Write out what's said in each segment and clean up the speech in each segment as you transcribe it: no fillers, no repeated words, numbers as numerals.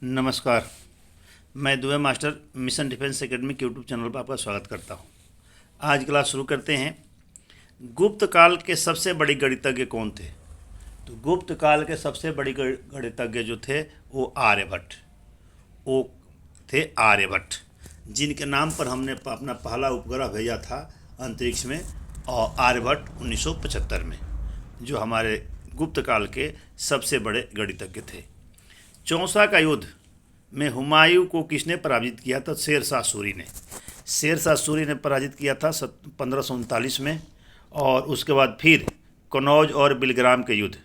नमस्कार। मैं Dubey master mission defence academy के यूट्यूब चैनल पर आपका स्वागत करता हूं। आज क्लास शुरू करते हैं। गुप्त काल के सबसे बड़े गणितज्ञ कौन थे? तो गुप्त काल के सबसे बड़े गणितज्ञ जो थे वो आर्यभट्ट। वो थे आर्यभट्ट, जिनके नाम पर हमने अपना पहला उपग्रह भेजा था अंतरिक्ष में, और आर्यभट्ट 1975 में, जो हमारे गुप्त काल के सबसे बड़े गणितज्ञ थे। चौसा का युद्ध में हुमायूं को किसने पराजित किया था? शेरशाह सूरी ने। शेरशाह सूरी ने पराजित किया था 1539 में। और उसके बाद फिर कनौज और बिलग्राम के युद्ध,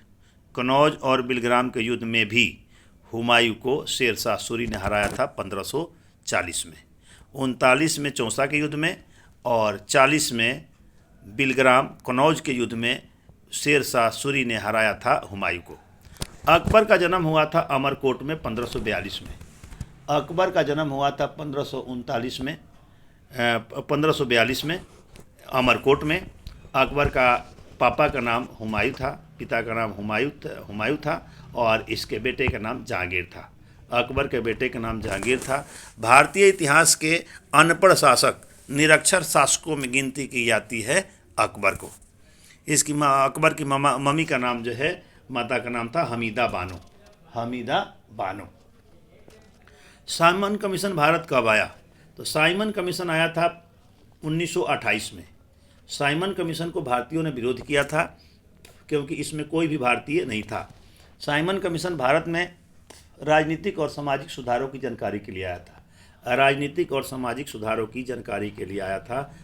कनौज और बिलग्राम के युद्ध में भी हुमायूं को शेरशाह सूरी ने हराया था 1540 में। 39 में चौसा के युद्ध में और 40 में बिलग्राम कनौज के युद्ध में शेरशाह सूरी ने हराया था हुमायूं को। अकबर का जन्म हुआ था अमरकोट में 1542 में। अकबर का जन्म हुआ था 1542 में अमरकोट में। अकबर का पापा का नाम हुमायूं था, पिता का नाम हुमायूं था और इसके बेटे का नाम जहांगीर था। अकबर के बेटे का नाम जहांगीर था। भारतीय इतिहास के अनपढ़ शासक, निरक्षर शासकों में गिनती की जाती है अकबर को। इसकी अकबर की मम्मी का नाम जो है, माता का नाम था हमीदा बानो। हमीदा बानो। साइमन कमीशन भारत कब आया? तो साइमन कमीशन आया था 1928 में। साइमन कमीशन को भारतीयों ने विरोध किया था क्योंकि इसमें कोई भी भारतीय नहीं था। साइमन कमीशन भारत में राजनीतिक और सामाजिक सुधारों की जानकारी के लिए आया था। राजनीतिक और सामाजिक सुधारों की जानकारी के लिए आया था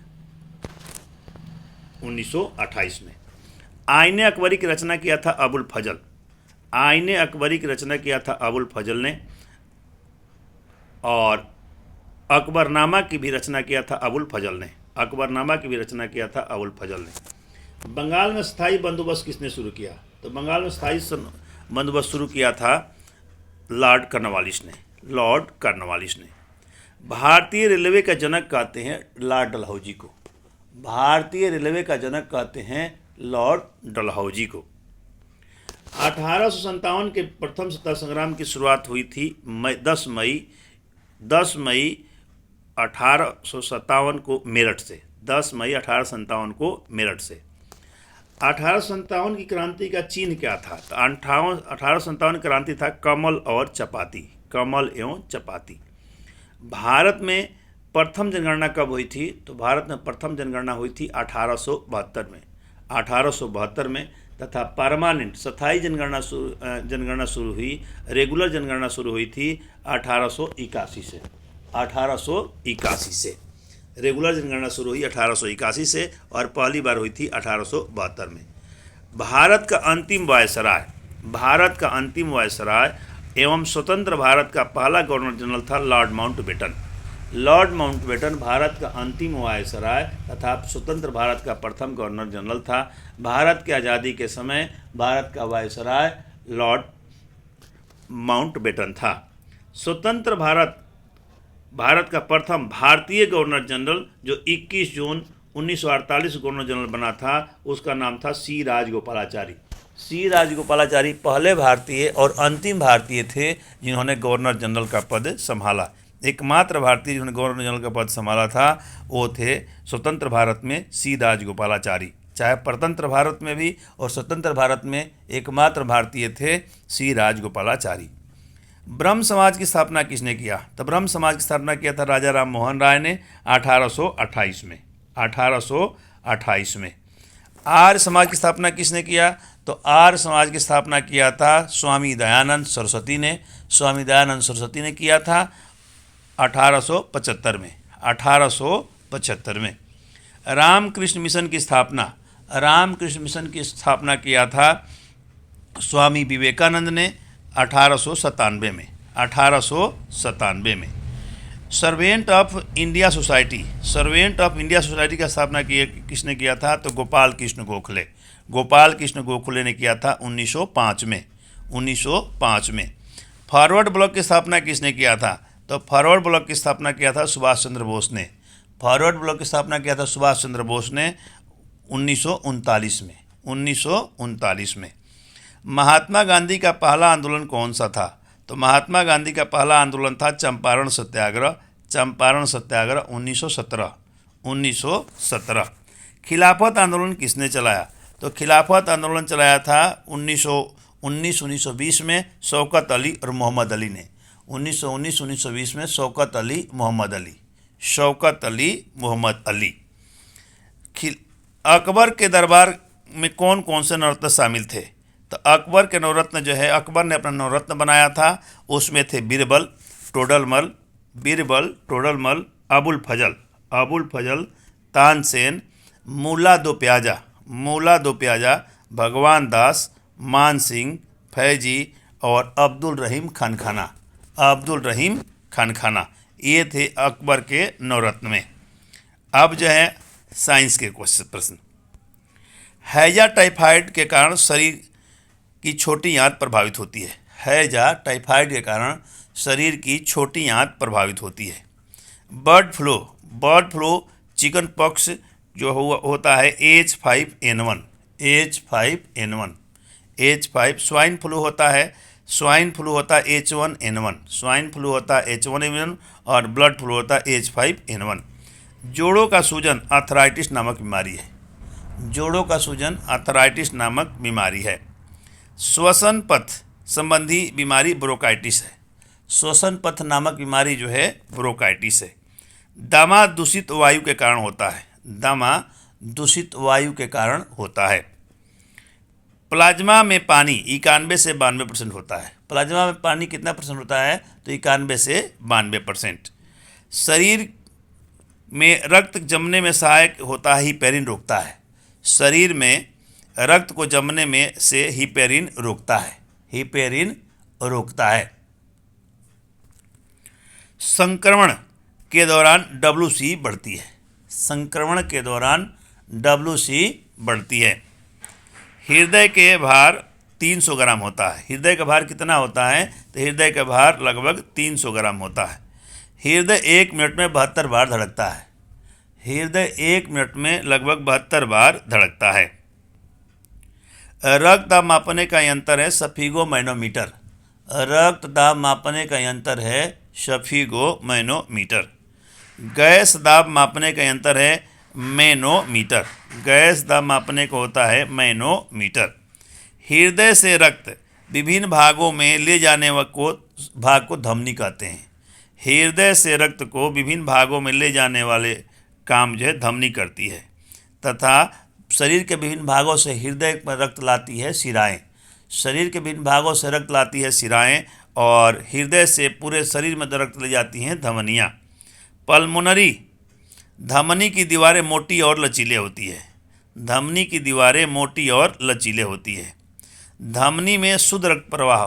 1928 में। आईने अकबरी की रचना किया था अबुल फजल। आईने अकबरी की रचना किया था अबुल फजल ने। और अकबरनामा की भी रचना किया था अबुल फजल ने। अकबरनामा की भी रचना किया था अबुल फजल ने। बंगाल में स्थायी बंदोबस्त किसने शुरू किया? तो बंगाल में स्थायी बंदोबस्त शुरू किया था लॉर्ड कॉर्नवालिस ने। लॉर्ड कॉर्नवालिस ने। भारतीय रेलवे का जनक कहते हैं लॉर्ड डलहौजी को। भारतीय रेलवे का जनक कहते हैं लॉर्ड डलहौजी को। 1857 के प्रथम स्वतंत्रता संग्राम की शुरुआत हुई थी 10 मई 1857 को मेरठ से। 10 मई 1857 को मेरठ से। 1857 की क्रांति का चिन्ह क्या था? तो 1857 क्रांति था कमल और चपाती। कमल एवं चपाती। भारत में प्रथम जनगणना कब हुई थी? तो भारत में प्रथम जनगणना हुई थी 1872 में। 1872 में। तथा परमानेंट स्थायी जनगणना शुरू हुई, रेगुलर जनगणना शुरू हुई थी 1881 से। 1881 से रेगुलर जनगणना शुरू हुई 1881 से और पहली बार हुई थी 1872 में। भारत का अंतिम वायसराय, भारत का अंतिम वायसराय एवं स्वतंत्र भारत का पहला गवर्नर जनरल था Lord Mountbatten. Lord Mountbatten Bharat का अंतिम वायसराय तथा स्वतंत्र भारत का प्रथम गवर्नर जनरल था। भारत की आज़ादी के समय भारत का वायसराय लॉर्ड माउंटबेटन था। स्वतंत्र भारत का प्रथम भारतीय गवर्नर जनरल जो 21 जून 1948 गवर्नर जनरल बना था, उसका नाम था सी राजगोपालाचारी। सी राजगोपालाचारी पहले भारतीय और अंतिम भारतीय थे जिन्होंने गवर्नर जनरल का पद संभाला। एकमात्र भारतीय जिन्होंने गवर्नर जनरल का पद संभाला था वो थे स्वतंत्र भारत में सी राजगोपालाचारी। चाहे परतंत्र भारत में भी और स्वतंत्र भारत में एकमात्र भारतीय थे सी राजगोपालाचारी। ब्रह्म समाज की स्थापना किसने किया? तो ब्रह्म समाज की स्थापना किया था राजा राम मोहन राय ने 1828 में। 1828 में। आर्य समाज की स्थापना किसने किया? तो आर्य समाज की स्थापना किया था स्वामी दयानंद सरस्वती ने। स्वामी दयानंद सरस्वती ने किया था 1875 में। 1875 में। रामकृष्ण मिशन की स्थापना, रामकृष्ण मिशन की स्थापना किया था स्वामी विवेकानंद ने 1897 में। 1897 में। Servant of India society, servant of India society का स्थापना किसने किया था? तो गोपाल कृष्ण गोखले। गोपाल कृष्ण गोखले ने किया था 1905 में। 1905 में। फॉरवर्ड ब्लॉक की स्थापना किसने किया था? तो फॉरवर्ड ब्लॉक की स्थापना किया था सुभाष चंद्र बोस ने। फॉरवर्ड ब्लॉक की स्थापना किया था सुभाष चंद्र बोस ने 1939 में। 1939 में। महात्मा गांधी का पहला आंदोलन कौन सा था? तो महात्मा गांधी का पहला आंदोलन था चंपारण सत्याग्रह। चंपारण सत्याग्रह 1917। खिलाफत आंदोलन किसने चलाया? तो खिलाफत आंदोलन चलाया था 1919-1920 में शौकत अली और मोहम्मद अली ने। 1919-1920 में शौकत अली मोहम्मद अली। अकबर के दरबार में कौन कौन से नवरत्न शामिल थे? तो अकबर के नवरत्न जो है, अकबर ने अपना नवरत्न बनाया था, उसमें थे बीरबल, टोडरमल, अबुल फजल, तानसेन, मुला दो प्याजा, भगवान दास, मान सिंह, फैजी और अब्दुल रहीम खान खाना। ये थे अकबर के नवरत्न में। अब जो है साइंस के प्रश्न। हैजा टाइफाइड के कारण शरीर की छोटी आंत प्रभावित होती है। हैजा टाइफाइड के कारण शरीर की छोटी आंत प्रभावित होती है। बर्ड फ्लू चिकन पॉक्स जो होता है H5N1। स्वाइन फ्लू होता है H1N1 और ब्लड फ्लू होता है H5N1। जोड़ों का सूजन आर्थराइटिस नामक बीमारी है। श्वसन पथ संबंधी बीमारी ब्रोंकाइटिस है। श्वसन पथ नामक बीमारी जो है ब्रोंकाइटिस है। दमा दूषित वायु के कारण होता है। प्लाज्मा में पानी 91 से 92% होता है। प्लाज्मा में पानी कितना परसेंट होता है? तो 91 से 92%। शरीर में रक्त जमने में सहायक होता है, हिपेरिन रोकता है। शरीर में रक्त को जमने में से हिपेरिन रोकता है। संक्रमण के दौरान WC बढ़ती है। हृदय के भार 300 ग्राम होता है। हृदय का भार कितना होता है? तो हृदय का भार लगभग 300 ग्राम होता है। हृदय 1 मिनट में 72 बार धड़कता है। रक्त दाब मापने का यंत्र है सफीगो मैनोमीटर। गैस दाब मापने का यंत्र है मैनोमीटर। हृदय से रक्त विभिन्न भागों में ले जाने भाग को धमनी कहते हैं। हृदय से रक्त को विभिन्न भागों में ले जाने वाले काम जो है धमनी करती है। तथा शरीर के विभिन्न भागों से हृदय पर रक्त लाती है सिराएं। और हृदय से पूरे शरीर में रक्त ले जाती हैं धमनियाँ। पल्मोनरी धमनी की दीवारें मोटी और लचीले होती है। धमनी में शुद्ध रक्त प्रवाह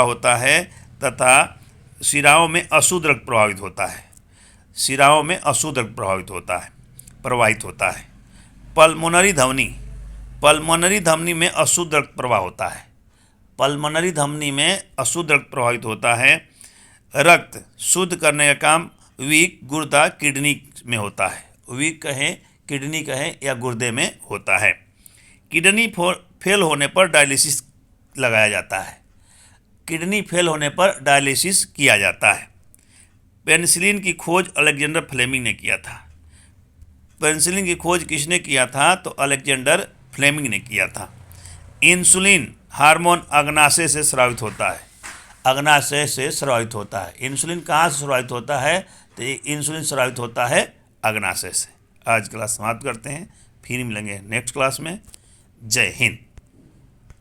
होता है। तथा शिराओं में अशुद्ध रक्त प्रवाहित होता है। पल्मोनरी धमनी में अशुद्ध रक्त प्रवाहित होता है। रक्त शुद्ध करने का काम गुर्दा किडनी में होता है। किडनी कहें या गुर्दे में होता है। किडनी फेल होने पर डायलिसिस किया जाता है। पेनिसिलिन की खोज अलेक्जेंडर फ्लेमिंग ने किया था। पेनिसिलिन की खोज किसने किया था? तो अलेक्जेंडर फ्लेमिंग ने किया था। इंसुलिन हार्मोन अग्नाशय से स्रावित होता है। इंसुलिन कहाँ से स्रावित होता है? तो इंसुलिन स्रावित होता है अग्नाशय से। आज क्लास समाप्त करते हैं, फिर मिलेंगे नेक्स्ट क्लास में। जय हिंद।